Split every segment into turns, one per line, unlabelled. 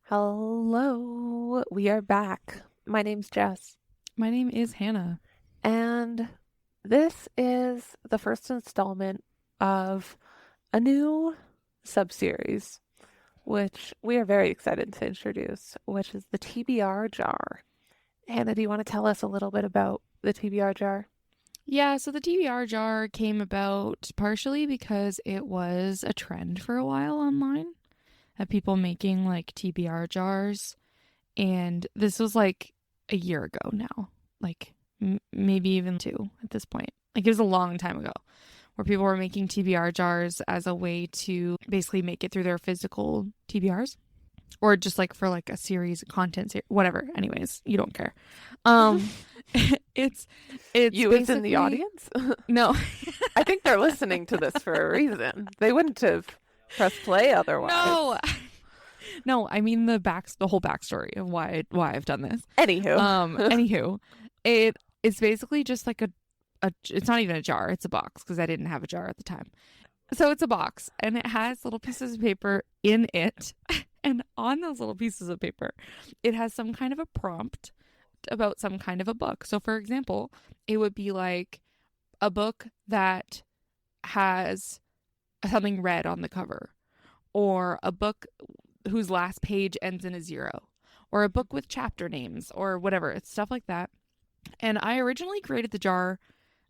Hello, we are back. My name's Jess,
My name is Hannah.
and this is the first installment of a new sub-series, which we are very excited to introduce, which is the TBR Jar. Hannah, do you want to tell us a little bit about the TBR Jar?
Yeah, so the TBR jar came about partially because it was a trend for a while online of people making like TBR jars. And this was like a year ago now, like maybe even two at this point. Like it was a long time ago where people were making TBR jars as a way to basically make it through their physical TBRs or just like for like a series content whatever. Anyways, you don't care. Um it's
You as in the
basically
audience?
no.
I think they're listening to this for a reason. They wouldn't have pressed play otherwise.
No. No, I mean the whole backstory of why I've done this.
Anywho.
Anywho, it's basically just like a it's not even a jar, it's a box because I didn't have a jar at the time. So it's a box and it has little pieces of paper in it. And on those little pieces of paper, it has some kind of a prompt about some kind of a book. So for example, it would be like a book that has something red on the cover, or a book whose last page ends in a 0, or a book with chapter names, or whatever. It's stuff like that. And I originally created the jar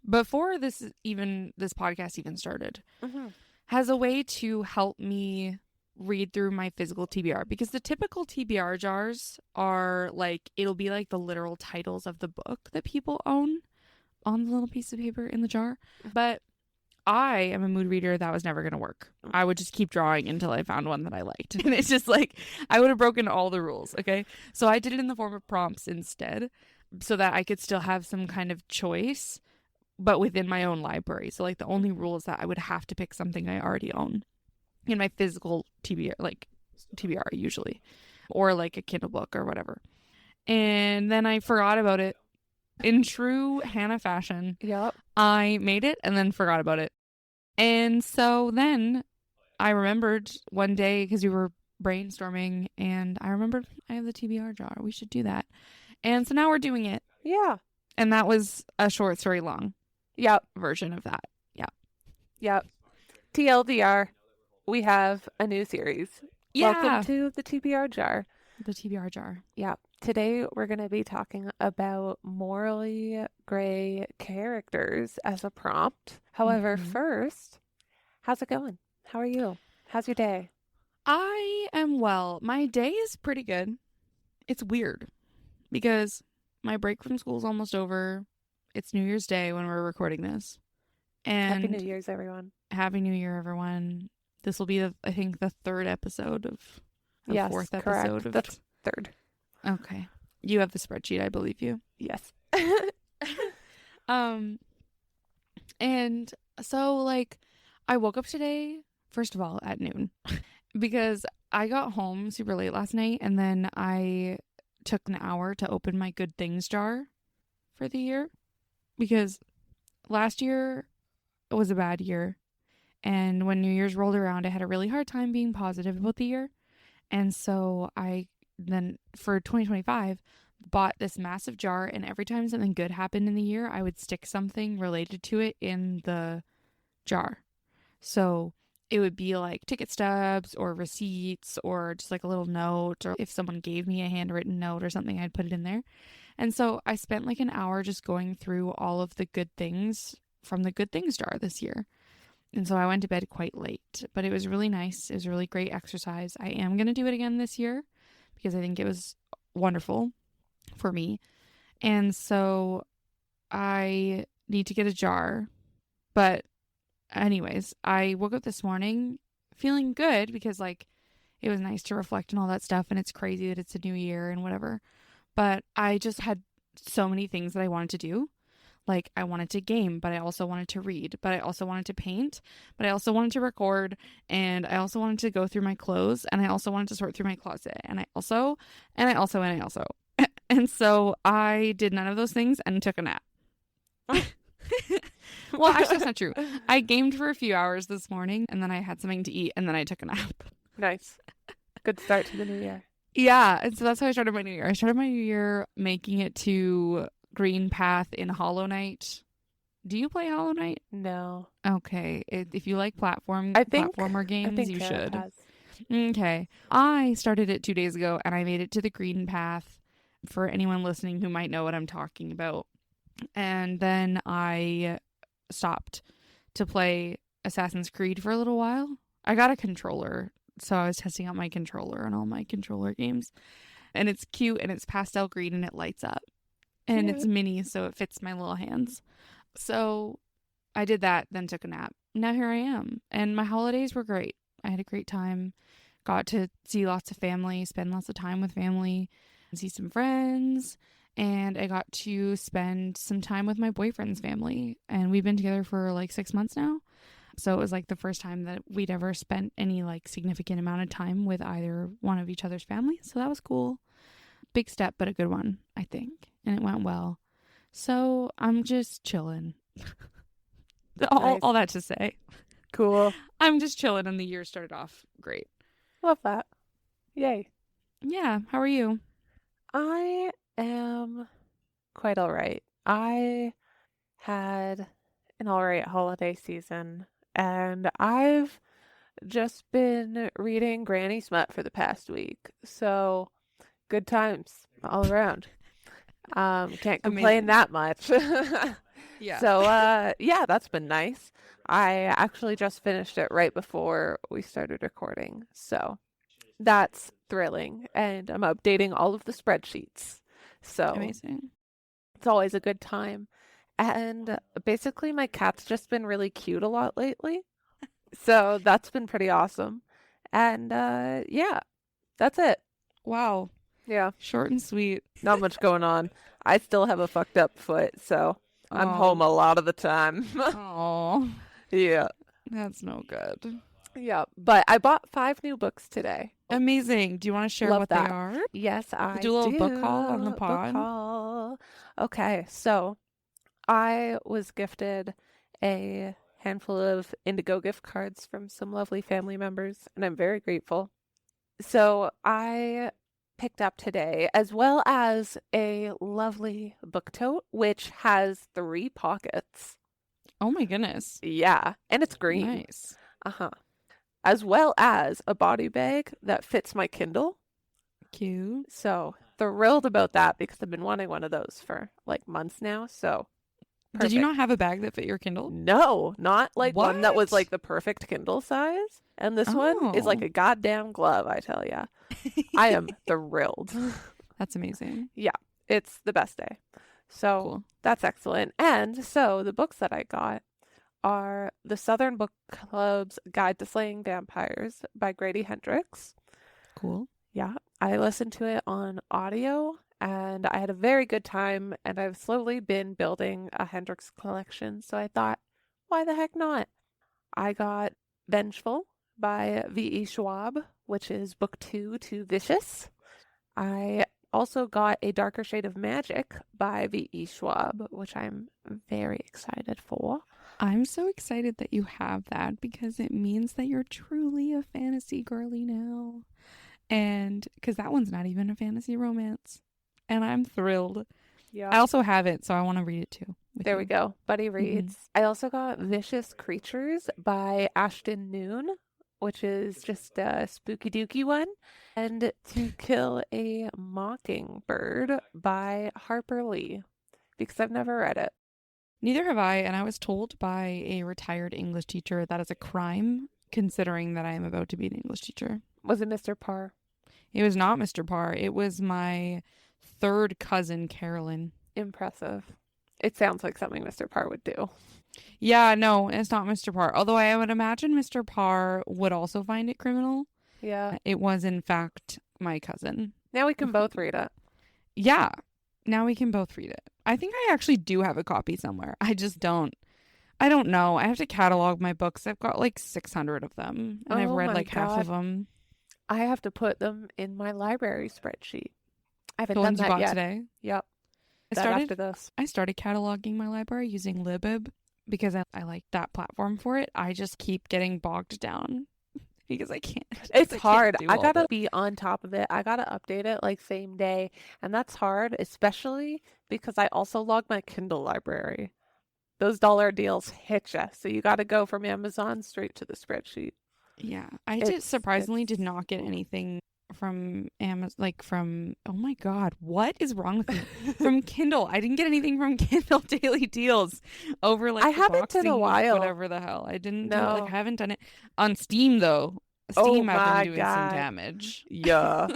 before this podcast even started,
Mhm.
has a way to help me read through my physical TBR, because the typical TBR jars are like, it'll be like the literal titles of the book that people own on the little piece of paper in the jar. But I am a mood reader that was never going to work. I would just keep drawing until I found one that I liked. And it's just like, I would have broken all the rules. Okay. So I did it in the form of prompts instead so that I could still have some kind of choice, but within my own library. So like the only rule is that I would have to pick something I already own in my physical TBR, like TBR usually, or like a Kindle book or whatever. And then I forgot about it. In true Hannah fashion,
Yep.
I made it and then forgot about it. And so then I remembered one day because we were brainstorming, and I remembered I have the TBR jar. We should do that. And so now we're doing it.
Yeah.
And that was a short story long
Yep.
version of that. Yeah.
Yep. TLDR, we have a new series. Welcome
Yeah.
to the TBR Jar.
The TBR jar.
Yeah. Today we're going to be talking about morally gray characters as a prompt. However,
Mhm.
first, how's it going? How are you? How's your day?
I am well. My day is pretty good. It's weird because my break from school is almost over. It's New Year's Day when we're recording this.
Happy New
And
Year's, everyone.
Happy New Year, everyone. This will be, I think, the third episode of,
Yes,
fourth
correct.
episode of.
That's third.
Okay. You have the spreadsheet, I believe you.
Yes.
Um, and so, like, I woke up today, first of all, at noon, because I got home super late last night, and then I took an hour to open my good things jar for the year, because last year was a bad year. And when New Year's rolled around, I had a really hard time being positive about the year. And so I then, for 2025, bought this massive jar. And every time something good happened in the year, I would stick something related to it in the jar. So it would be like ticket stubs or receipts or just like a little note. Or if someone gave me a handwritten note or something, I'd put it in there. And so I spent like an hour just going through all of the good things from the good things jar this year. And so I went to bed quite late, but it was really nice. It was a really great exercise. I am going to do it again this year because I think it was wonderful for me. And so I need to get a jar. But anyways, I woke up this morning feeling good because like it was nice to reflect on all that stuff, and it's crazy that it's a new year and whatever. But I just had so many things that I wanted to do. Like, I wanted to game, but I also wanted to read, but I also wanted to paint, but I also wanted to record, and I also wanted to go through my clothes, and I also wanted to sort through my closet, and I also. And so I did none of those things and took a nap. Well, actually, that's not true. I gamed for a few hours this morning, and then I had something to eat, and then I took a nap.
Nice. Good start to the new year.
Yeah, and so that's how I started my new year. I started my new year making it to Green Path in Hollow Knight. Do you play Hollow Knight?
No.
Okay, if you like
I think
platformer
I
games,
think
you
Jared
should.
has.
Okay, I started it 2 days ago, and I made it to the Green Path. For anyone listening who might know what I'm talking about, and then I stopped to play Assassin's Creed for a little while. I got a controller, so I was testing out my controller and all my controller games. And it's cute and it's pastel green and it lights up. And it's
Cute.
mini, so it fits my little hands. So I did that, then took a nap. Now here I am. And my holidays were great. I had a great time. Got to see lots of family, spend lots of time with family, see some friends. And I got to spend some time with my boyfriend's family. And we've been together for like 6 months now. So it was like the first time that we'd ever spent any like significant amount of time with either one of each other's families. So that was cool. Big step, but a good one, I think. And it went well. So I'm just chilling. all,
Nice.
all that to say.
Cool.
I'm just chilling and the year started off great.
Love that. Yay.
Yeah. How are you?
I am quite all right. I had an all right holiday season, and I've just been reading Granny Smut for the past week. So good times all around. Can't complain
Amazing.
that much.
Yeah.
So yeah, that's been nice. I actually just finished it right before we started recording. So that's thrilling. And I'm updating all of the spreadsheets. So
Amazing.
it's always a good time. And basically my cat's just been really cute a lot lately. So that's been pretty awesome. And yeah, that's it.
Wow.
Yeah,
Short and sweet.
not much going on. I still have a fucked up foot, so I'm home
Oh.
a lot of the time.
Oh.
Yeah.
That's no good.
Yeah, but I bought 5 new books today.
Amazing. Do you want to share
Love
what they
that.
are?
Yes,
We'll
I
do a little book haul on the
do. Book
pod.
haul. Okay, so I was gifted a handful of Indigo gift cards from some lovely family members, and I'm very grateful. So I picked up today, as well as a lovely book tote, which has 3 pockets.
Oh my goodness.
Yeah, and it's green.
Nice.
Uh-huh. As well as a body bag that fits my Kindle.
Cute.
So thrilled about that because I've been wanting one of those for like months now. So
Did you not
perfect.
have a bag that fit your Kindle?
No, not like one that was
What?
like the perfect Kindle size. And this one is like
Oh.
a goddamn glove, I tell ya. I am thrilled.
That's amazing.
Yeah, it's the best day. So
Cool.
that's excellent. And so the books that I got are The Southern Book Club's Guide to Slaying Vampires by Grady Hendrix.
Cool.
Yeah, I listened to it on audio and I had a very good time. And I've slowly been building a Hendrix collection. So I thought, why the heck not? I got Vengeful by V.E. Schwab, which is book 2 to Vicious. I also got A Darker Shade of Magic by V.E. Schwab, which I'm very excited for.
I'm so excited that you have that because it means that you're truly a fantasy girly now. And because that one's not even a fantasy romance. And I'm thrilled.
Yeah.
I also have it, so I want to read it too.
There we go. Buddy reads. I also got Vicious Creatures by Ashton Noon, which is just a spooky dooky one. And To Kill a Mockingbird by Harper Lee, because I've never read it.
Neither have I, and I was told by a retired English teacher that is a crime, considering that I am about to be an English teacher.
Was it Mr. Parr?
It was not Mr. Parr. It was my third cousin, Carolyn.
Impressive. It sounds like something Mr. Parr would do.
Yeah, no, it's not Mr. Parr. Although I would imagine Mr. Parr would also find it criminal.
Yeah.
It was, in fact, my cousin.
Now we can both read it.
Yeah. Now we can both read it. I think I actually do have a copy somewhere. I just don't. I don't know. I have to catalog my books. I've got like 600 of them, and I've read like half of them.
I have to put them in my library spreadsheet. I haven't
The
done
ones you
that
bought
yet.
today.
Yep.
I
After this.
started cataloging my library using Libib because I like that platform for it. I just keep getting bogged down because I can't.
It's
I can't
hard.
do
I
all
gotta
this.
be on top of it. I gotta update it like same day. And that's hard, especially because I also log my Kindle library. Those dollar deals hit you. So you gotta go from Amazon straight to the spreadsheet.
Yeah, I did
It's
surprisingly did not get
oof.
anything from Amazon, like from, oh my God, what is wrong with me? From Kindle. I didn't get anything from Kindle Daily Deals over
I
like the
haven't in a
boxing week,
while.
whatever the hell. I didn't do it. Like, I
No.
haven't done it on Steam though.
Oh
Steam, I've been
my
doing some
God.
damage.
Yeah.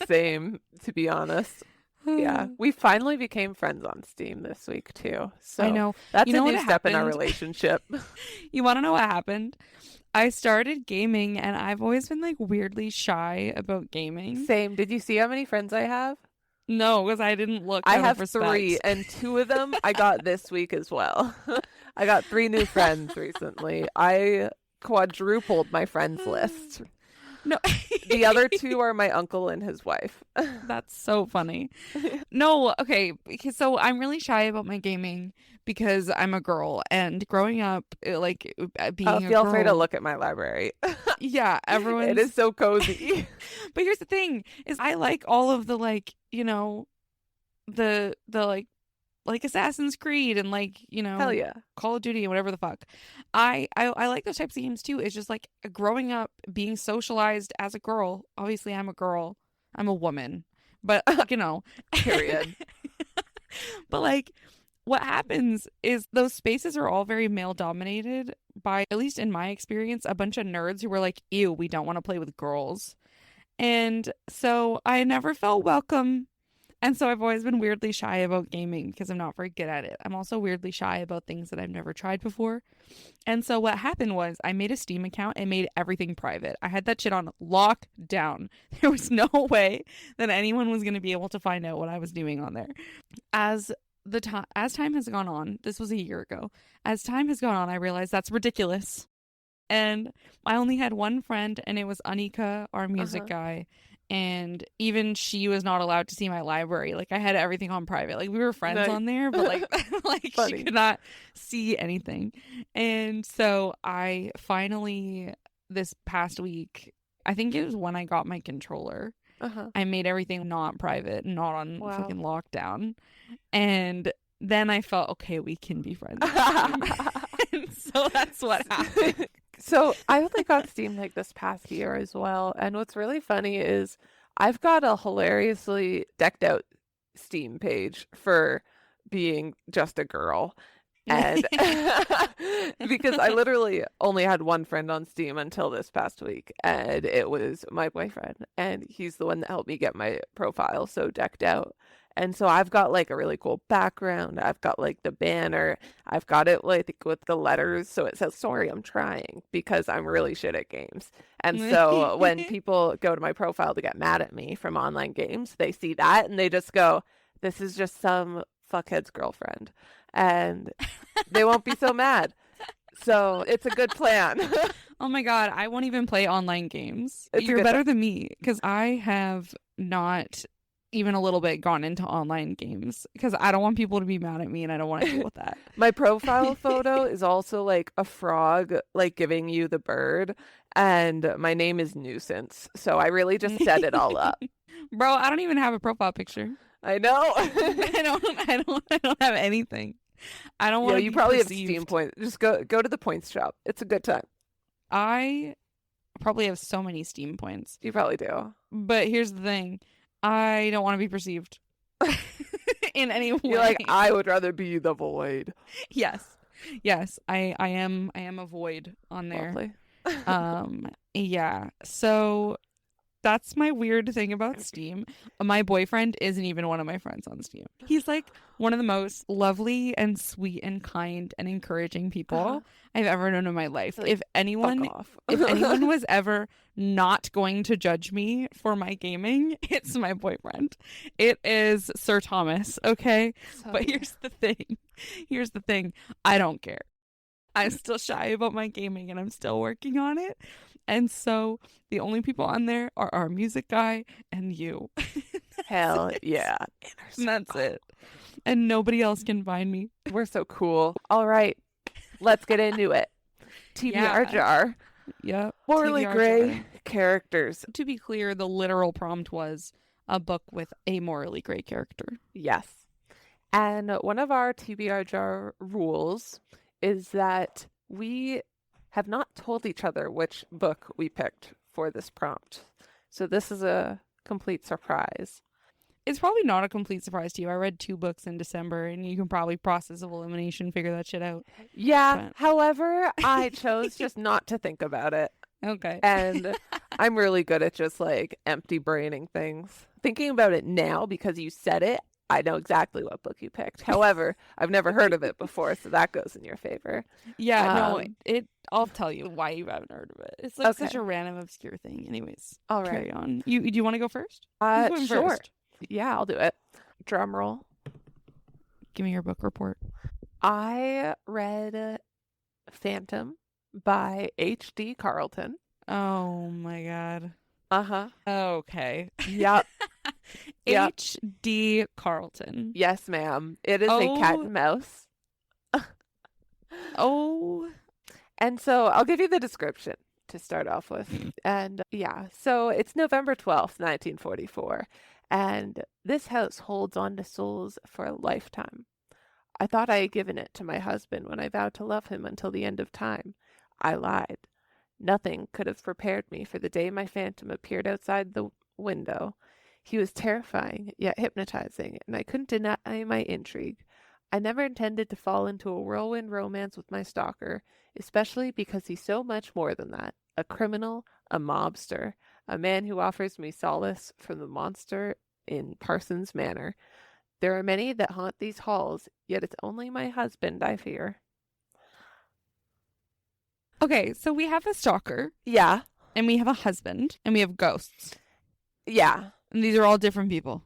Same, to be honest. Yeah. We finally became friends on Steam this week too.
I
So
know.
that's
You
a
know what
new step in our
happened?
relationship.
You want to know what happened? I started gaming and I've always been like weirdly shy about gaming.
Same. Did you see how many friends I have?
No, because I didn't look
I
out of
have three,
respect.
and two of them I got this week as well. I got three new friends recently. I quadrupled my friends list.
No.
The other two are my uncle and his wife.
That's so funny. No, okay, because so I'm really shy about my gaming because I'm a girl and growing up being a
Feel free to
girl,
look at my library.
yeah,
It
everyone's
is so cozy.
but here's the thing is I like all of the like, the like Assassin's Creed and like,
Hell yeah.
Call of Duty and whatever the fuck. I like those types of games too. It's just like growing up being socialized as a girl. Obviously I'm a girl. I'm a woman. But
Period.
but like what happens is those spaces are all very male dominated by, at least in my experience, a bunch of nerds who were like, ew, we don't want to play with girls. And so I never felt welcome. And so I've always been weirdly shy about gaming because I'm not very good at it. I'm also weirdly shy about things that I've never tried before. And so what happened was I made a Steam account and made everything private. I had that shit on lockdown. There was no way that anyone was going to be able to find out what I was doing on there. As as time has gone on, this was a year ago. As time has gone on, I realized that's ridiculous. And I only had one friend, and it was Anika, our music
Uh-huh.
guy. And even she was not allowed to see my library. Like I had everything on private. Like we were friends
Nice.
on there, but like like she
Funny.
could not see anything. And so I finally, this past week, I think it was when I got my controller,
Uh-huh.
I made everything not private, not on
Wow.
fucking lockdown. And then I felt okay, we can be friends on Steam. And so that's what happened.
So I only got Steam like this past year as well. And what's really funny is I've got a hilariously decked out Steam page for being just a girl. And because I literally only had one friend on Steam until this past week, and it was my boyfriend, and he's the one that helped me get my profile so decked out. And so I've got like a really cool background. I've got like the banner. I've got it like with the letters so it says sorry, I'm trying because I'm really shit at games. And so when people go to my profile to get mad at me from online games, they see that and they just go, this is just some fuckhead's girlfriend. And they won't be so mad. So it's a good plan.
Oh my God, I won't even play online games.
It's a
You're
good
better
time.
than me because I have not even a little bit gone into online games because I don't want people to be mad at me and I don't want to deal with that.
My profile photo is also like a frog, like giving you the bird. And my name is Nuisance. So I really just set it all up.
Bro, I don't even have a profile picture.
I know.
I don't have anything. I don't
Yeah,
want to
you
be
probably have Steam
perceived.
points. Just go to the points shop. It's a good time.
I probably have so many Steam points.
You probably do.
But here's the thing. I don't want to be perceived in any way.
You're like, I would rather be the void.
Yes. Yes, I am a void on there.
Lovely.
Yeah. So that's my weird thing about Steam. My boyfriend isn't even one of my friends on Steam. He's like one of the most lovely and sweet and kind and encouraging people I've ever known in my life.
Like,
If anyone
fuck off.
if anyone was ever not going to judge me for my gaming, it's my boyfriend. It is Sir Thomas, okay?
So
But here's the thing. Here's the thing. I don't care. I'm still shy about my gaming and I'm still working on it. And so the only people on there are our music guy and you.
hell yeah.
And that's it. And nobody else can find me.
We're so cool. All right. Let's get into it. TBR
Yeah.
jar.
Yep.
Morally
TBR
gray
Jar.
characters.
To be clear, the literal prompt was a book with a morally gray character.
Yes. And one of our TBR jar rules is that we have not told each other which book we picked for this prompt. So this is a complete surprise.
It's probably not a complete surprise to you. I read 2 books in December, and you can probably process of elimination, figure that shit out.
Yeah,
But
however, I chose just not to think about it.
okay.
And I'm really good at just like empty braining things. Thinking about it now because you said it, I know exactly what book you picked. However, I've never heard of it before, so that goes in your favor.
Yeah, no,
Um,
I'll tell you why you haven't heard of it. It's like
okay.
such a random, obscure thing. Anyways,
All right.
carry on. Do you want to go first? Who's going
Sure.
first?
Yeah, I'll do it. Drum roll.
Give me your book report.
I read Phantom by H.D. Carlton.
Oh my god.
Uh-huh.
Okay.
Yep. Yep.
H.D. Carlton.
Yes, ma'am. It is a cat and mouse.
Oh.
And so I'll give you the description to start off with. And yeah, so it's November 12th, 1944. And this house holds on to souls for a lifetime. I thought I had given it to my husband when I vowed to love him until the end of time. I lied. Nothing could have prepared me for the day my phantom appeared outside the window. He was terrifying, yet hypnotizing, and I couldn't deny my intrigue. I never intended to fall into a whirlwind romance with my stalker, especially because he's so much more than that. A criminal, a mobster, a man who offers me solace from the monster in Parsons Manor. There are many that haunt these halls, yet it's only my husband I fear.
Okay, so we have a stalker,
Yeah,
and we have a husband, and we have ghosts.
yeah.
And these are all different people.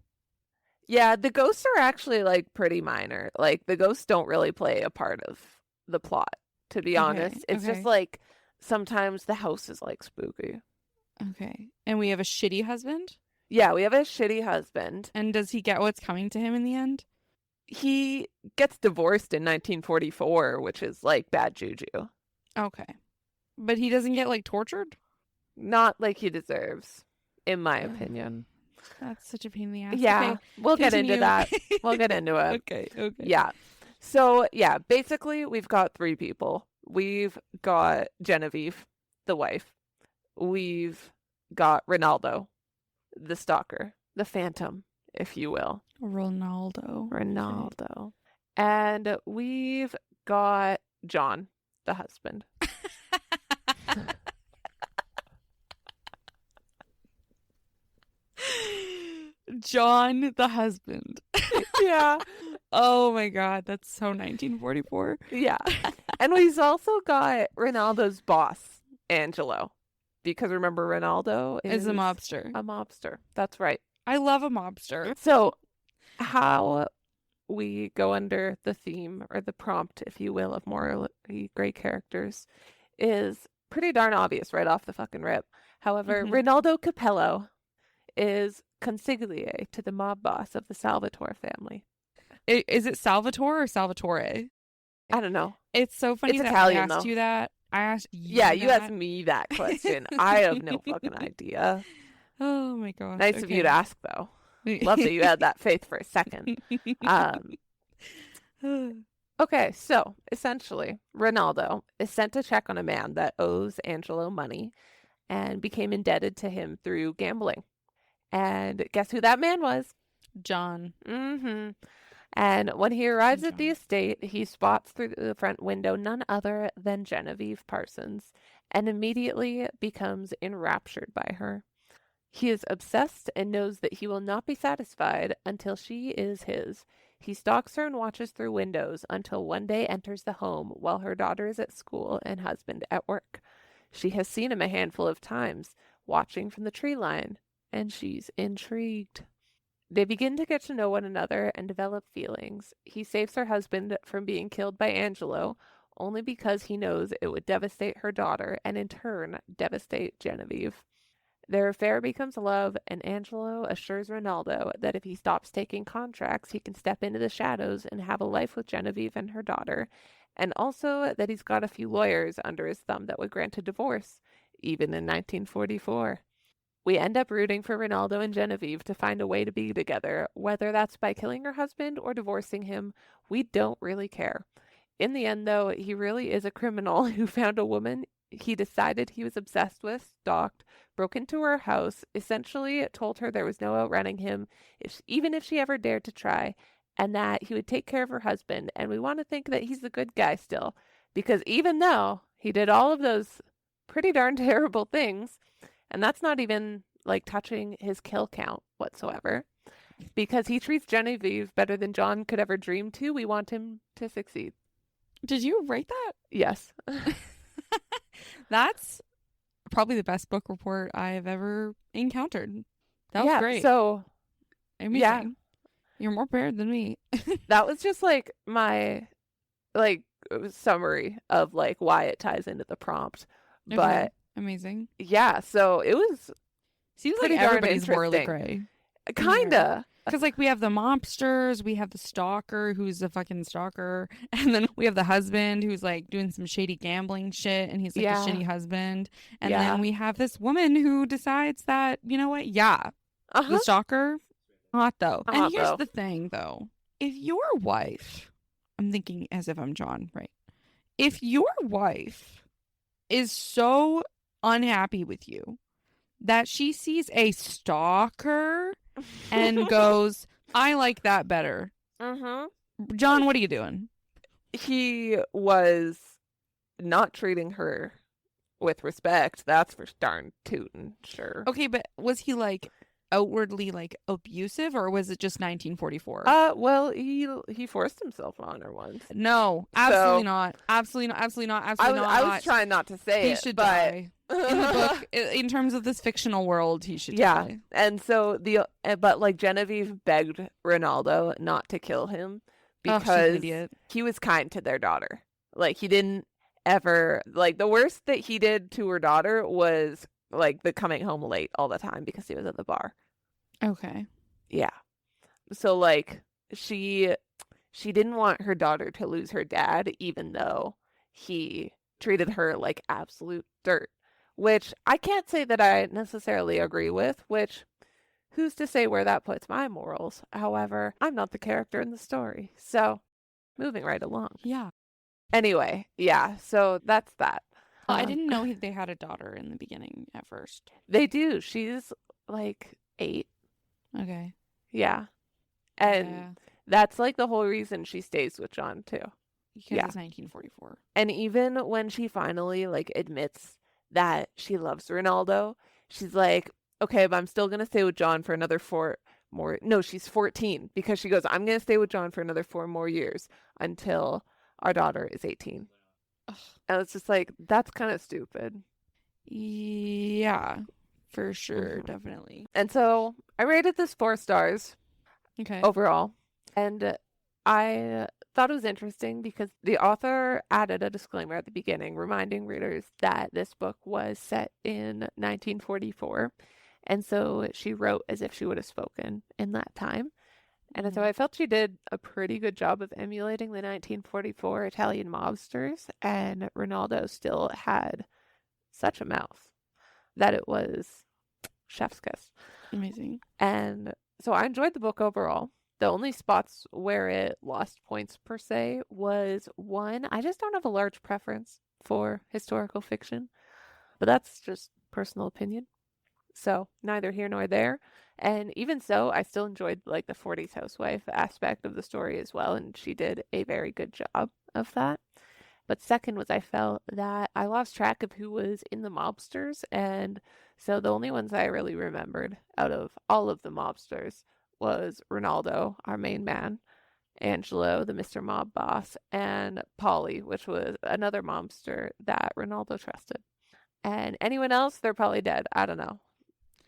Yeah, the ghosts are actually like pretty minor. Like the ghosts don't really play a part of the plot, to be honest. It's
okay.
just like sometimes the house is like spooky.
Okay. And we have a shitty husband?
Yeah, we have a shitty husband.
And does he get what's coming to him in the end?
He gets divorced in 1944, which is like bad juju.
Okay. But he doesn't get like tortured?
Not like he deserves, in my opinion.
That's such a pain in the ass.
Yeah,
Okay,
we'll get into
continue.
that. We'll get into it.
Okay.
Yeah. So, yeah, basically, we've got 3 people. We've got Genevieve, the wife. We've got Ronaldo, the stalker, the phantom, if you will.
Ronaldo.
Ronaldo. And we've got John, the husband.
John, the husband.
Yeah.
Oh my god, that's so 1944.
Yeah. And we've also got Ronaldo's boss, Angelo. Because remember, Ronaldo
Is a mobster.
A mobster. That's right.
I love a mobster.
So, how we go under the theme or the prompt, if you will, of morally gray characters is pretty darn obvious right off the fucking rip. However, Ronaldo Capello is consigliere to the mob boss of the Salvatore family.
Is it Salvatore or Salvatore?
I don't know.
It's so funny
It's
that
Italian,
I asked
though.
you that. I asked you
Yeah, you
that.
asked me that question. I have no fucking idea.
Oh my gosh.
Nice of you to ask, though. Love that you had that faith for a second. Okay, so essentially, Ronaldo is sent to check on a man that owes Angelo money and became indebted to him through gambling. And guess who that man was?
John.
Mm-hmm. And when he arrives
John.
at the estate, he spots through the front window none other than Genevieve Parsons and immediately becomes enraptured by her. He is obsessed and knows that he will not be satisfied until she is his. He stalks her and watches through windows until one day enters the home while her daughter is at school and husband at work. She has seen him a handful of times, watching from the tree line, and she's intrigued. They begin to get to know one another and develop feelings. He saves her husband from being killed by Angelo only because he knows it would devastate her daughter and in turn devastate Genevieve. Their affair becomes love, and Angelo assures Ronaldo that if he stops taking contracts, he can step into the shadows and have a life with Genevieve and her daughter, and also that he's got a few lawyers under his thumb that would grant a divorce even in 1944. We end up rooting for Ronaldo and Genevieve to find a way to be together, whether that's by killing her husband or divorcing him. We don't really care. In the end, though, he really is a criminal who found a woman he decided he was obsessed with, stalked, broke into her house, essentially told her there was no outrunning him, even if she ever dared to try, and that he would take care of her husband. And we want to think that he's the good guy still, because even though he did all of those pretty darn terrible things, and that's not even like touching his kill count whatsoever, because he treats Genevieve better than John could ever dream to, we want him to succeed.
Did you write that?
Yes.
That's probably the best book report I have ever encountered. That was
Yeah,
great.
so
Amazing.
yeah,
You're more prepared than me.
that was just like my like summary of like why it ties into the prompt.
Okay.
But
Amazing.
yeah, so it was
Seems like
pretty darn
everybody's morally
interesting.
gray.
Kinda.
Because, like, we have the mobsters, we have the stalker who's a fucking stalker, and then we have the husband who's, like, doing some shady gambling shit, and he's, like, a
Yeah.
shitty husband. And
Yeah.
then we have this woman who decides that, you know what? Yeah, the
Uh-huh.
stalker, hot though. And
Hot,
here's
though.
the thing, though. If your wife, I'm thinking as if I'm John, right? If your wife is so unhappy with you that she sees a stalker and goes, I like that better.
Mm-hmm.
John, what are you doing?
He was not treating her with respect. That's for darn tootin', sure.
Okay, but was he like outwardly like abusive, or was it just 1944?
Well, he forced himself on her once.
No, absolutely not. Absolutely not. Absolutely not. Absolutely not.
I was trying not to say
he
it,
should
but
die. In the book, in terms of this fictional world, he should
yeah.
die.
And so but like Genevieve begged Ronaldo not to kill him
Oh, she's an
because
idiot.
he was kind to their daughter. Like he didn't ever like the worst that he did to her daughter was like the coming home late all the time because he was at the bar.
Okay.
Yeah. So like she didn't want her daughter to lose her dad even though he treated her like absolute dirt, which I can't say that I necessarily agree with, which who's to say where that puts my morals? However, I'm not the character in the story. So, moving right along.
Yeah.
Anyway, yeah, so that's that.
I didn't know they had a daughter in the beginning at first.
They do. She's like 8.
Okay.
Yeah. And
Yeah.
that's like the whole reason she stays with John too.
Because
Yeah.
it's 1944.
And even when she finally like admits that she loves Ronaldo, she's like, okay, but I'm still gonna stay with John for another 4 more. No, she's 14 because she goes, I'm gonna stay with John for another 4 more years until our daughter is 18.
Ugh.
And it's just like that's kind of stupid.
Yeah, for sure,
Mhm.
definitely.
And so I rated this 4 stars
Okay.
overall, and I thought it was interesting because the author added a disclaimer at the beginning reminding readers that this book was set in 1944. And so she wrote as if she would have spoken in that time. And so I felt she did a pretty good job of emulating the 1944 Italian mobsters. And Ronaldo still had such a mouth that it was chef's kiss.
Amazing.
And so I enjoyed the book overall. The only spots where it lost points per se was one, I just don't have a large preference for historical fiction, but that's just personal opinion. So neither here nor there. And even so, I still enjoyed like the 40s housewife aspect of the story as well, and she did a very good job of that. But second was I felt that I lost track of who was in the mobsters, and so the only ones I really remembered out of all of the mobsters was Ronaldo, our main man, Angelo, the Mr. Mob boss, and Polly, which was another mobster that Ronaldo trusted. And anyone else, they're probably dead. I don't know.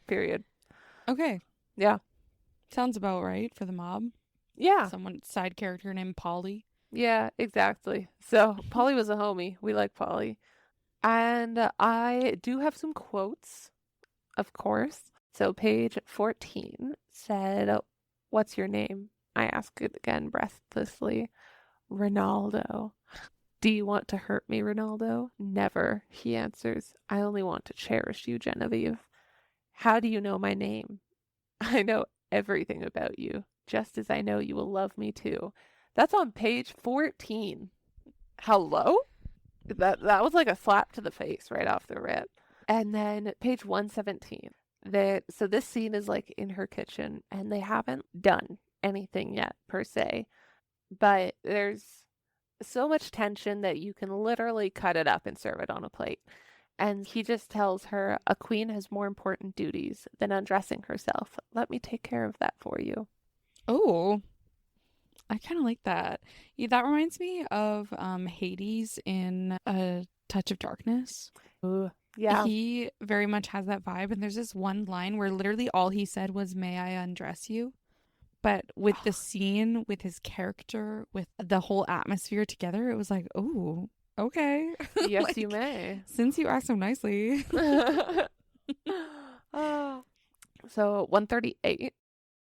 Period.
Okay.
Yeah.
Sounds about right for the mob.
Yeah.
Someone side character named Polly.
Yeah, exactly. So Polly was a homie. We like Polly. And I do have some quotes, of course. So page 14 said, "What's your name?" I asked it again breathlessly. "Ronaldo." Do you want to hurt me, Ronaldo? Never, he answers. I only want to cherish you, Genevieve. How do you know my name? I know everything about you, just as I know you will love me too. That's on page 14. Hello? That was like a slap to the face right off the rip. And then page 117. So this scene is like in her kitchen and they haven't done anything yet per se, but there's so much tension that you can literally cut it up and serve it on a plate. And he just tells her, a queen has more important duties than undressing herself. Let me take care of that for you.
Oh, I kind of like that. Yeah, that reminds me of Hades in A Touch of Darkness.
Ooh, yeah.
He very much has that vibe. And there's this one line where literally all he said was, "May I undress you?" But with the scene, with his character, with the whole atmosphere together, it was like, oh, okay.
Yes,
Like,
you may.
since you asked so nicely.
Oh. So 138.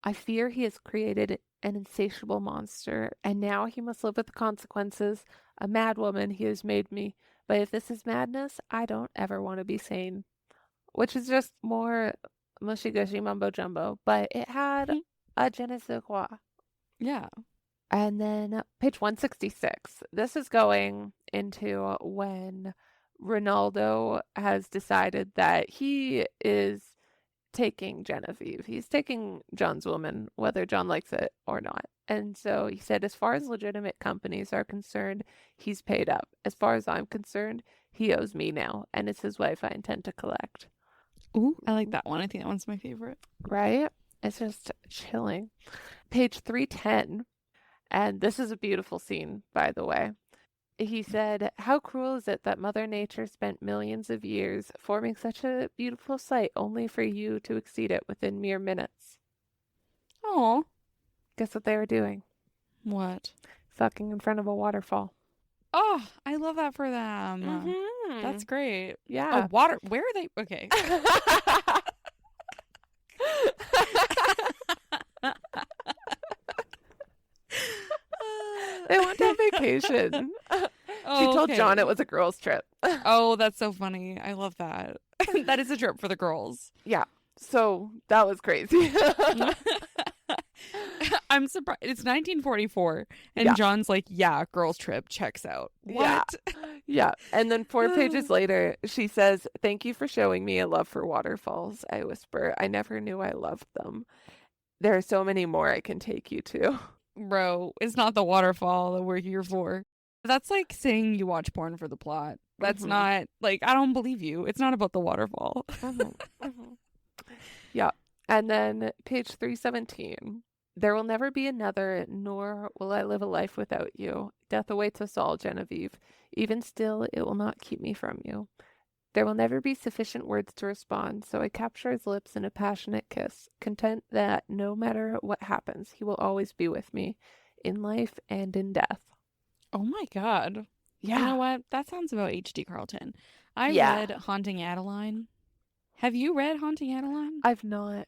I fear he has created an insatiable monster, and now he must live with the consequences. A mad woman he has made me. But if this is madness, I don't ever want to be sane. Which is just more mushy gushy mumbo jumbo, but it had a je ne sais quoi.
Yeah.
And then page 166. This is going into when Ronaldo has decided that he is taking Genevieve. He's taking John's woman, whether John likes it or not. And so he said, as far as legitimate companies are concerned, he's paid up. As far as I'm concerned, he owes me now, and it's his wife I intend to collect.
Ooh, I like that one. I think that one's my favorite.
Right? It's just chilling. Page 310. And this is a beautiful scene, by the way. He said, how cruel is it that Mother Nature spent millions of years forming such a beautiful sight only for you to exceed it within mere minutes?
Oh.
Guess what they were doing?
What?
Fucking in front of a waterfall.
Oh, I love that for them.
Mm-hmm.
That's great.
Yeah.
Oh, water. Where are they? Okay.
They went on vacation.
Oh,
She told
okay.
John it was a girls' trip.
Oh, that's so funny. I love that. That is a trip for the girls.
Yeah. So that was crazy.
I'm surprised. It's 1944. And
Yeah.
John's like, yeah, girls' trip checks out. What?
Yeah. And then 4 pages later, she says, thank you for showing me a love for waterfalls. I whisper, I never knew I loved them. There are so many more I can take you to.
Bro, it's not the waterfall that we're here for. That's like saying you watch porn for the plot. That's not, like, I don't believe you. It's not about the waterfall.
Yeah. And then page 317. There will never be another, nor will I live a life without you. Death awaits us all, Genevieve. Even still, it will not keep me from you. There will never be sufficient words to respond, so I capture his lips in a passionate kiss, content that no matter what happens, he will always be with me, in life and in death.
Oh my God.
Yeah.
You know what? That sounds about H.D. Carlton. I read Haunting Adeline. Have you read Haunting Adeline?
I've not.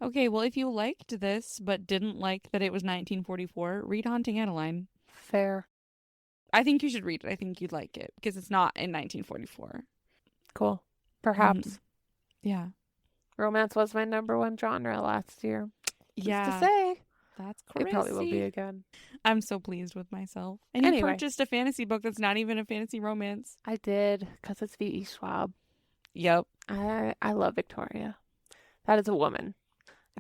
Okay, well, if you liked this but didn't like that it was 1944, read Haunting Adeline.
Fair.
I think you should read it. I think you'd like it because it's not in 1944.
Cool. Perhaps.
Yeah.
Romance was my number one genre last year.
Yeah.
Just to say.
That's crazy.
It probably will be again.
I'm so pleased with myself. And you purchased a fantasy book that's not even a fantasy romance.
I did, because it's V.E. Schwab.
Yep.
I love Victoria. That is a woman.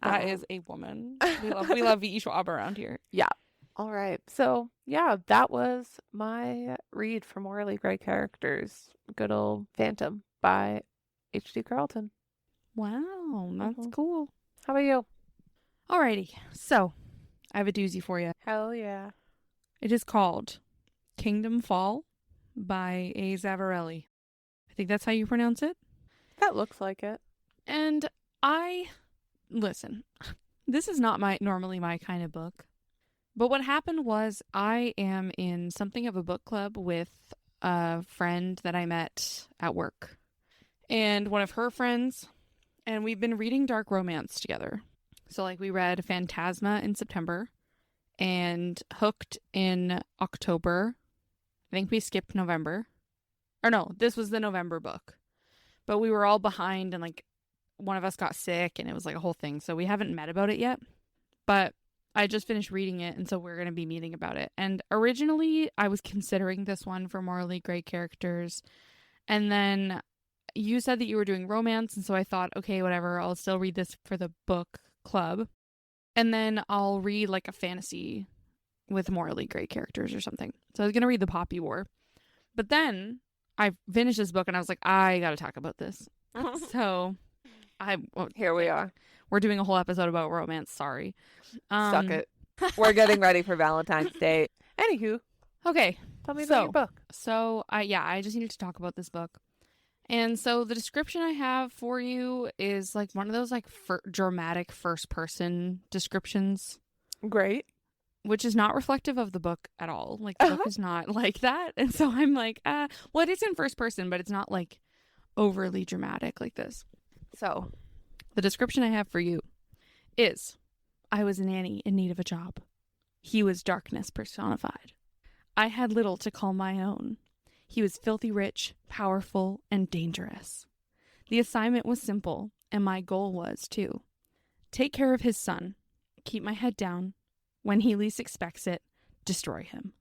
That is a woman. We love V.E. Schwab around here.
Yeah. All right. So, yeah, that was my read for Morally Grey Characters. Good old Phantom by H.D. Carlton.
Wow, that's cool.
How about you?
Alrighty. So, I have a doozy for you.
Hell yeah.
It is called Kingdom Fall by A. Zavarelli. I think that's how you pronounce it.
That looks like it.
And listen, this is not normally my kind of book. But what happened was I am in something of a book club with a friend that I met at work. And one of her friends, and we've been reading dark romance together. So like we read Phantasma in September and Hooked in October. I think we skipped November. Or no, this was the November book. But we were all behind and like one of us got sick and it was like a whole thing. So we haven't met about it yet. But I just finished reading it and so we're going to be meeting about it. And originally I was considering this one for morally gray characters. And then you said that you were doing romance. And so I thought, okay, whatever, I'll still read this for the book club. And then I'll read like a fantasy with morally gray characters or something. So I was going to read The Poppy War. But then I finished this book and I was like, I got to talk about this. So
here we are.
We're doing a whole episode about romance. Sorry.
Suck it. We're getting ready for Valentine's Day. Anywho.
Okay.
Tell me about your book.
So I just needed to talk about this book. And so the description I have for you is like one of those like dramatic first person descriptions.
Great.
Which is not reflective of the book at all. Like the book is not like that. And so I'm like, well, it is in first person, but it's not like overly dramatic like this. So the description I have for you is, I was a nanny in need of a job. He was darkness personified. I had little to call my own. He was filthy rich, powerful, and dangerous. The assignment was simple, and my goal was to take care of his son, keep my head down, when he least expects it, destroy him.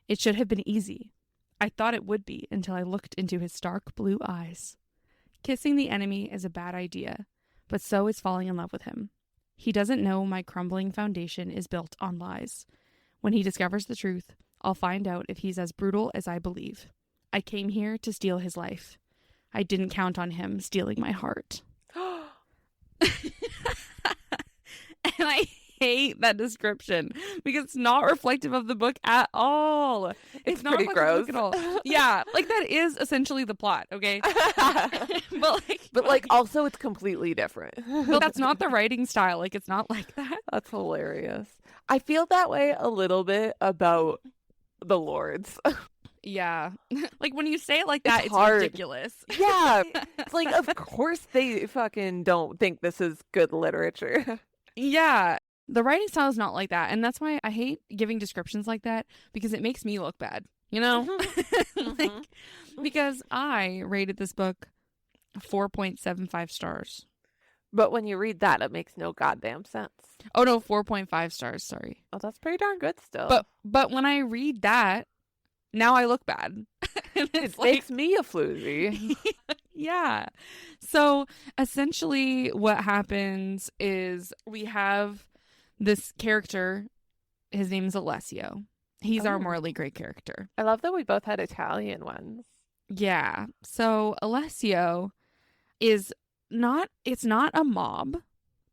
It should have been easy. I thought it would be until I looked into his stark blue eyes. Kissing the enemy is a bad idea, but so is falling in love with him. He doesn't know my crumbling foundation is built on lies. When he discovers the truth, I'll find out if he's as brutal as I believe. I came here to steal his life. I didn't count on him stealing my heart. And I hate that description because it's not reflective of the book at all.
It's not pretty gross.
At all. Yeah, like that is essentially the plot, okay?
but also it's completely different.
But that's not the writing style. Like it's not like that.
That's hilarious. I feel that way a little bit about the Lords.
Yeah. Like when you say it like that, it's
hard.
Ridiculous.
Yeah. It's like, of course they fucking don't think this is good literature.
Yeah. The writing style is not like that. And that's why I hate giving descriptions like that because it makes me look bad, you know? Because I rated this book 4.75 stars.
But when you read that, it makes no goddamn sense.
Oh, no, 4.5 stars. Sorry.
Oh, that's pretty darn good still.
But when I read that, now I look bad.
It makes me a floozy.
Yeah. So essentially what happens is we have this character. His name is Alessio. He's our morally great character.
I love that we both had Italian ones.
Yeah. So Alessio is not, it's not a mob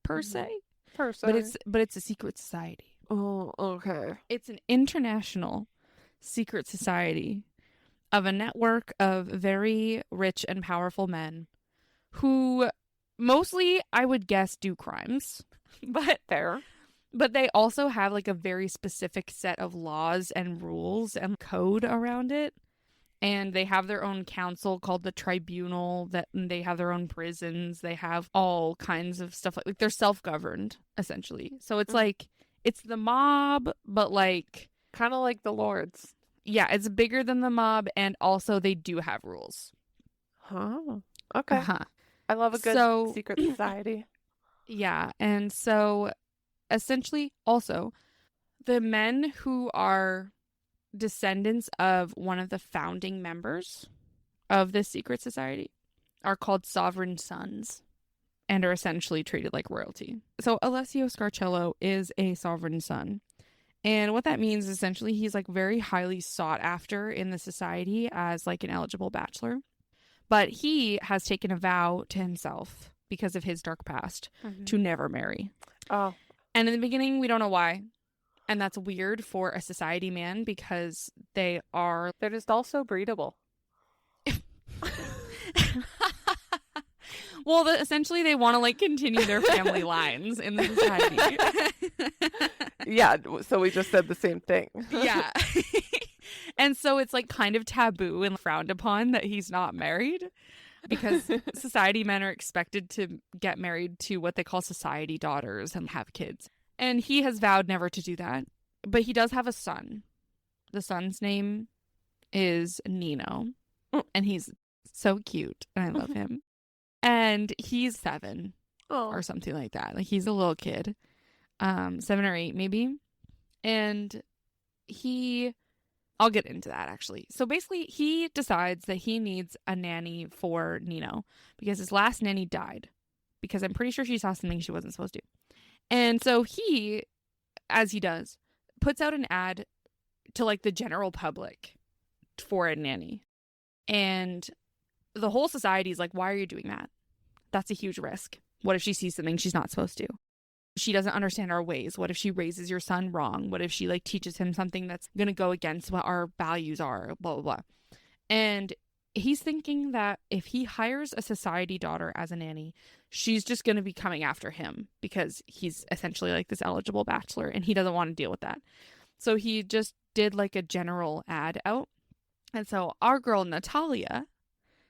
per se. But it's a secret society.
Oh, okay.
It's an international secret society of a network of very rich and powerful men who mostly, I would guess, do crimes. But they also have like a very specific set of laws and rules and code around it. And they have their own council called the Tribunal, that they have their own prisons. They have all kinds of stuff. Like they're self-governed, essentially. So it's like, it's the mob, but like...
kind of like the Lords.
Yeah, it's bigger than the mob, and also they do have rules.
Huh. Okay. I love a good secret society.
Yeah, and so essentially, also, the men who are descendants of one of the founding members of this secret society are called sovereign sons and are essentially treated like royalty. So Alessio Scarcello is a sovereign son. And what that means, essentially, he's like very highly sought after in the society as like an eligible bachelor. But he has taken a vow to himself because of his dark past to never marry. Oh. And in the beginning, we don't know why. And that's weird for a society man because they're
just also breedable.
Well, essentially, they want to like continue their family lines in the society.
Yeah, so we just said the same thing.
Yeah. And so it's like kind of taboo and frowned upon that he's not married because society men are expected to get married to what they call society daughters and have kids. And he has vowed never to do that. But he does have a son. The son's name is Nino,
Mm.
and he's so cute, and I love him. And he's 7 or
Oh.
something like that. Like he's a little kid, 7 or 8 maybe. And he, I'll get into that actually. So basically, he decides that he needs a nanny for Nino because his last nanny died because I'm pretty sure she saw something she wasn't supposed to. And so he, as he does, puts out an ad to like the general public for a nanny. And the whole society is like, why are you doing that? That's a huge risk. What if she sees something she's not supposed to? She doesn't understand our ways. What if she raises your son wrong? What if she like teaches him something that's going to go against what our values are? Blah, blah, blah. And he's thinking that if he hires a society daughter as a nanny, she's just going to be coming after him because he's essentially like this eligible bachelor and he doesn't want to deal with that. So he just did like a general ad out. And so our girl, Natalia,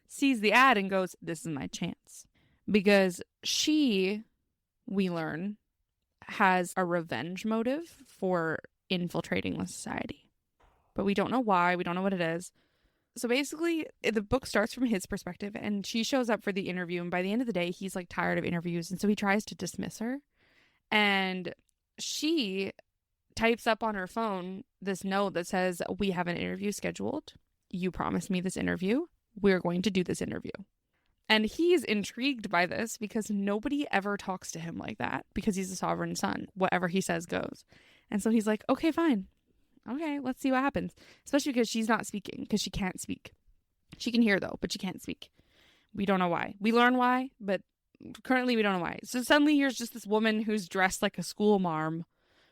sees the ad and goes, this is my chance. Because she, we learn, has a revenge motive for infiltrating the society. But we don't know why. We don't know what it is. So basically, the book starts from his perspective, and she shows up for the interview. And by the end of the day, he's like tired of interviews. And so he tries to dismiss her. And she types up on her phone this note that says, we have an interview scheduled. You promised me this interview. We're going to do this interview. And he's intrigued by this because nobody ever talks to him like that because he's a sovereign son. Whatever he says goes. And so he's like, okay, fine. Okay, let's see what happens. Especially because she's not speaking because she can't speak. She can hear though, but she can't speak. We don't know why. We learn why, but currently we don't know why. So suddenly here's just this woman who's dressed like a school marm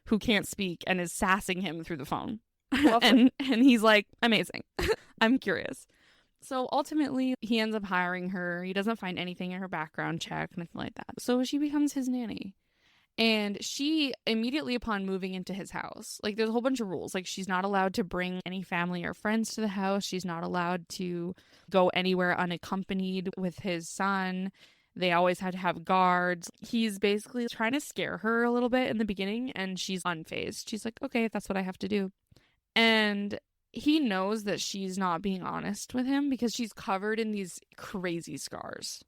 who can't speak and is sassing him through the phone. and he's like, amazing. I'm curious. So ultimately, he ends up hiring her. He doesn't find anything in her background check, nothing like that. So she becomes his nanny. And she, immediately upon moving into his house, like there's a whole bunch of rules. Like she's not allowed to bring any family or friends to the house. She's not allowed to go anywhere unaccompanied with his son. They always had to have guards. He's basically trying to scare her a little bit in the beginning, and she's unfazed. She's like, okay, that's what I have to do. And he knows that she's not being honest with him because she's covered in these crazy scars.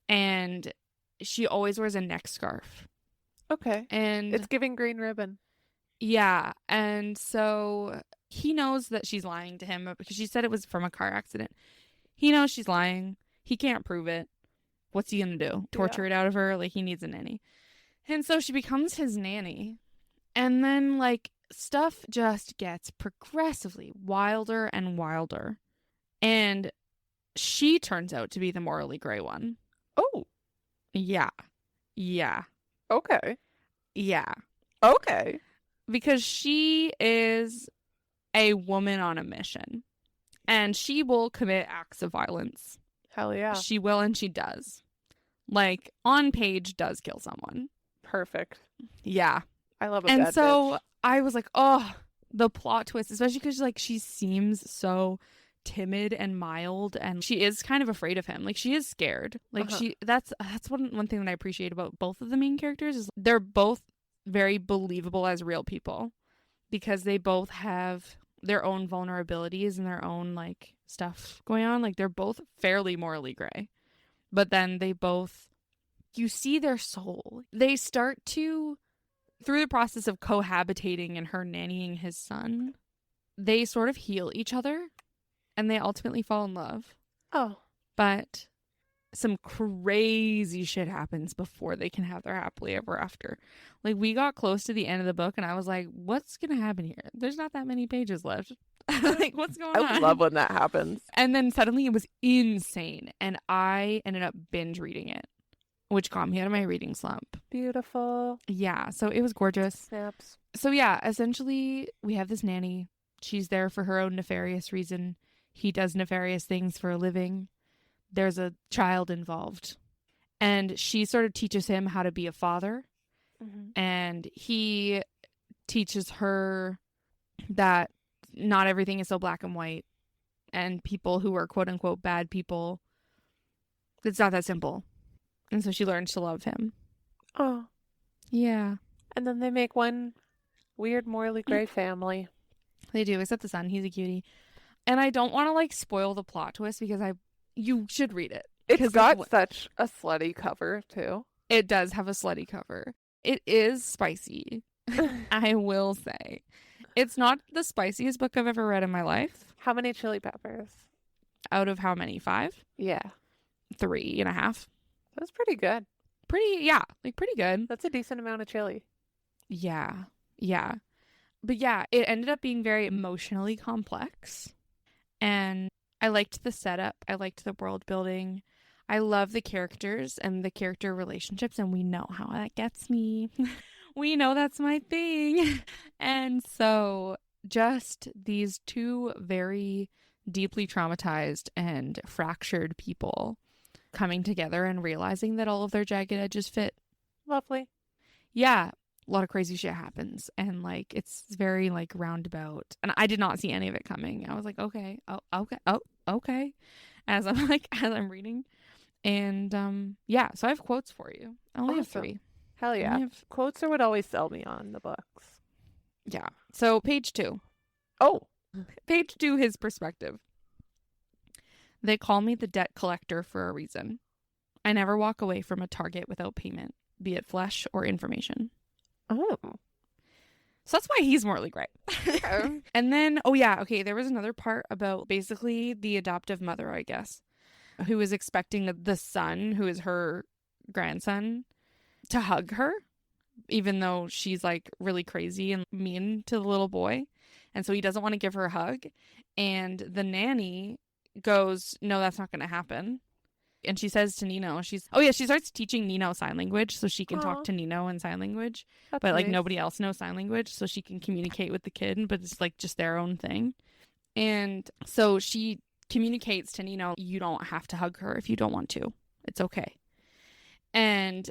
And she always wears a neck scarf.
Okay.
And
It's giving green ribbon.
yeah. And so he knows that she's lying to him because she said it was from a car accident. He knows she's lying. He can't prove it. What's he going to do? Torture it out of her? Like, he needs a nanny. And so she becomes his nanny. And then, like, stuff just gets progressively wilder and wilder. And she turns out to be the morally gray one.
Oh,
Yeah. Yeah.
okay.
Yeah.
Okay.
Because she is a woman on a mission. And she will commit acts of violence.
Hell yeah.
She will and she does. Like, on page, does kill someone.
Perfect.
Yeah.
I love a
And
bad
so
bitch.
I was like, oh, the plot twist, especially because like she seems so timid and mild, and she is kind of afraid of him. Like she is scared. Like that's one thing that I appreciate about both of the main characters is they're both very believable as real people because they both have their own vulnerabilities and their own like stuff going on. Like they're both fairly morally gray, but then they both, you see their soul. They start to, through the process of cohabitating and her nannying his son, they sort of heal each other and they ultimately fall in love.
Oh.
But some crazy shit happens before they can have their happily ever after. Like, we got close to the end of the book and I was like, what's going to happen here? There's not that many pages left. Like, what's going on?
I love when that happens.
And then suddenly it was insane. And I ended up binge reading it, which got me out of my reading slump.
Beautiful.
Yeah, so it was gorgeous.
Snaps.
So yeah, essentially we have this nanny. She's there for her own nefarious reason. He does nefarious things for a living. There's a child involved. And she sort of teaches him how to be a father.
Mm-hmm.
And he teaches her that not everything is so black and white. And people who are quote unquote bad people, it's not that simple. And so she learns to love him.
Oh.
Yeah.
And then they make one weird morally gray family.
They do, except the son. He's a cutie. And I don't want to like spoil the plot twist because you should read it
It's
because
got such a slutty cover too.
it does have a slutty cover. It is spicy, I will say. It's not the spiciest book I've ever read in my life.
How many chili peppers?
Out of how many? 5?
Yeah,
3.5.
that's pretty good.
Yeah, like pretty good.
That's a decent amount of chili.
Yeah, yeah. But yeah, it ended up being very emotionally complex. And I liked the setup. I liked the world building. I love the characters and the character relationships, and we know how that gets me. We know that's my thing. And so just these two very deeply traumatized and fractured people coming together and realizing that all of their jagged edges fit.
Lovely.
Yeah, a lot of crazy shit happens, and like it's very like roundabout, and I did not see any of it coming. I was like, okay, okay, as I'm reading. And yeah, so I have quotes for you. I only have
Awesome.
3.
Hell
I
yeah.
only have,
Quotes are what always sell me on the books.
yeah. So page 2.
Oh,
Page 2, his perspective. They call me the debt collector for a reason. I never walk away from a target without payment, be it flesh or information.
oh.
So that's why he's morally great. And then, oh yeah, okay, there was another part about basically the adoptive mother, I guess, who is expecting the son, who is her grandson, to hug her, even though she's like really crazy and mean to the little boy. And so he doesn't want to give her a hug. And the nanny goes, no, that's not going to happen. And she says to Nino, she starts teaching Nino sign language so she can
Aw.
talk to Nino in sign language.
That's
But like
nice.
nobody else knows sign language, so she can communicate with the kid, but it's like just their own thing. And so she communicates to Nino, you don't have to hug her if you don't want to. It's okay. And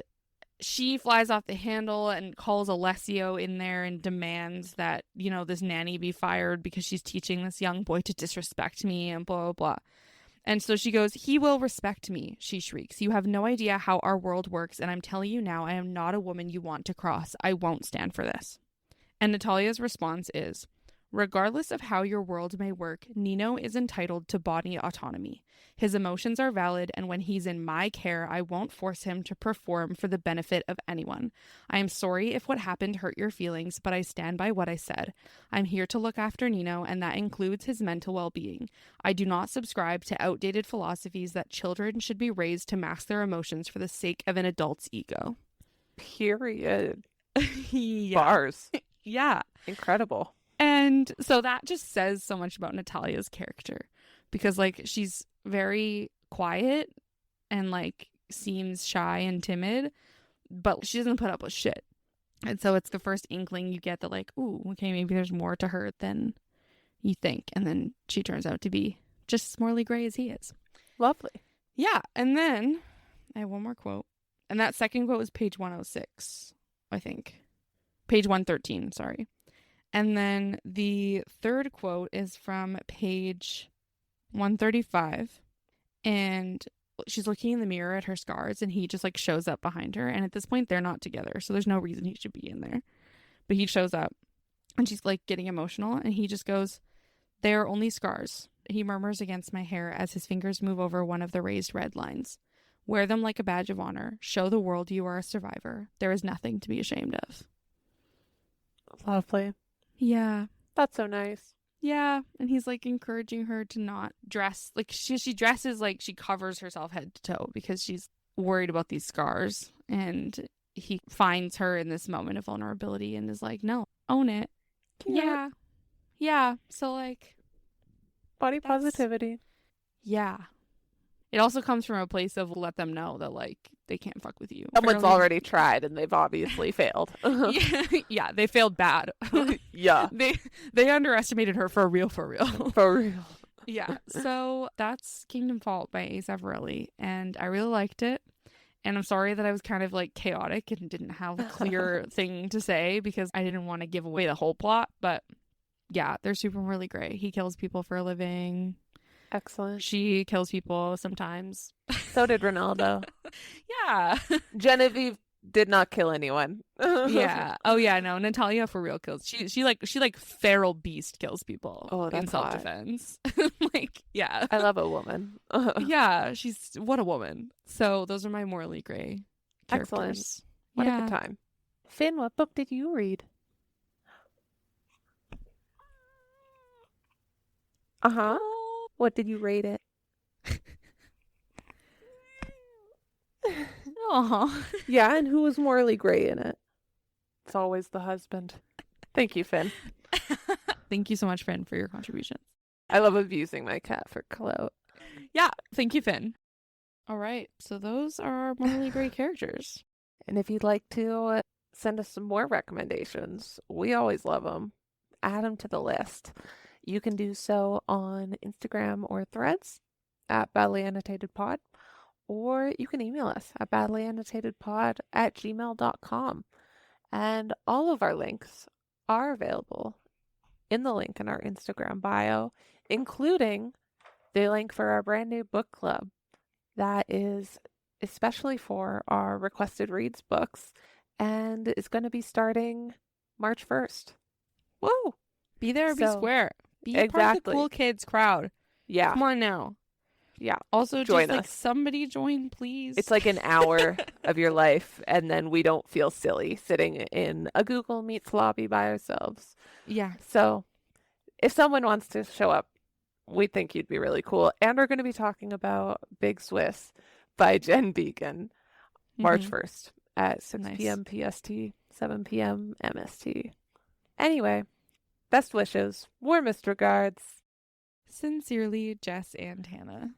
she flies off the handle and calls Alessio in there and demands that, this nanny be fired because she's teaching this young boy to disrespect me and blah, blah, blah. And so she goes, he will respect me, she shrieks. You have no idea how our world works, and I'm telling you now, I am not a woman you want to cross. I won't stand for this. And Natalia's response is, regardless of how your world may work, Nino is entitled to body autonomy. His emotions are valid, and when he's in my care, I won't force him to perform for the benefit of anyone. I am sorry if what happened hurt your feelings, but I stand by what I said. I'm here to look after Nino, and that includes his mental well-being. I do not subscribe to outdated philosophies that children should be raised to mask their emotions for the sake of an adult's ego.
Period.
Yeah.
Bars.
Yeah.
Incredible.
And so that just says so much about Natalia's character, because like she's very quiet and like seems shy and timid, but she doesn't put up with shit. And so it's the first inkling you get that like, ooh, okay, maybe there's more to her than you think. And then she turns out to be just as morally gray as he is.
Lovely.
Yeah. And then I have one more quote. And that second quote was page 106, I think. Page 113, sorry. And then the third quote is from page 135. And she's looking in the mirror at her scars, and he just like shows up behind her. And at this point, they're not together, so there's no reason he should be in there. But he shows up, and she's like getting emotional, and he just goes, "They are only scars." He murmurs against my hair as his fingers move over one of the raised red lines. Wear them like a badge of honor. Show the world you are a survivor. There is nothing to be ashamed of.
Lovely.
Yeah.
That's so nice.
Yeah. And he's like encouraging her to not dress. Like she dresses like she covers herself head to toe because she's worried about these scars. And he finds her in this moment of vulnerability and is like, no, own it. Yeah. Yeah. So like
Body positivity.
Yeah. It also comes from a place of let them know that like they can't fuck with you.
Someone's already tried and they've obviously failed.
Yeah, they failed bad.
Yeah.
They underestimated her for real.
For real.
Yeah. So that's Kingdom Fault by A. Zavarelli, and I really liked it. And I'm sorry that I was kind of like chaotic and didn't have a clear thing to say because I didn't want to give away the whole plot. But yeah, they're super really great. He kills people for a living.
Excellent.
She kills people sometimes.
So did Ronaldo.
Yeah.
Genevieve Did not kill anyone.
Yeah. Oh yeah, no. Natalia for real kills. She like feral beast kills people
Oh,
in
that's hot.
self-defense. Like, yeah.
I love a woman.
Yeah, she's what a woman. So those are my morally gray
Excellent.
characters.
What a good
Yeah.
time. Finn, what book did you read? Uh-huh.
Oh.
What did you rate it?
Aw.
Yeah, and who was morally gray in it? It's always the husband. Thank you, Finn.
Thank you so much, Finn, for your contributions.
I love abusing my cat for clout.
Yeah, thank you, Finn. All right, so those are our morally gray characters.
And if you'd like to send us some more recommendations, we always love them. Add them to the list. You can do so on Instagram or Threads at Badly Annotated Pod, or you can email us at badlyannotatedpod@gmail.com. And all of our links are available in the link in our Instagram bio, including the link for our brand new book club that is especially for our requested reads books and is going to be starting March 1st. Whoa!
Be there or be
So,
square. Be part of the
exactly.
cool kids crowd.
Yeah.
Come on now.
Yeah.
Also,
Join
just like
us.
somebody join, please.
It's like an hour of your life, and then we don't feel silly sitting in a Google Meets lobby by ourselves.
Yeah.
So, if someone wants to show up, we think you'd be really cool. And we're going to be talking about Big Swiss by Jen Beacon March 1st at 6
Nice.
p.m. PST, 7 p.m. MST. Anyway, best wishes, warmest regards.
Sincerely, Jess and Hannah.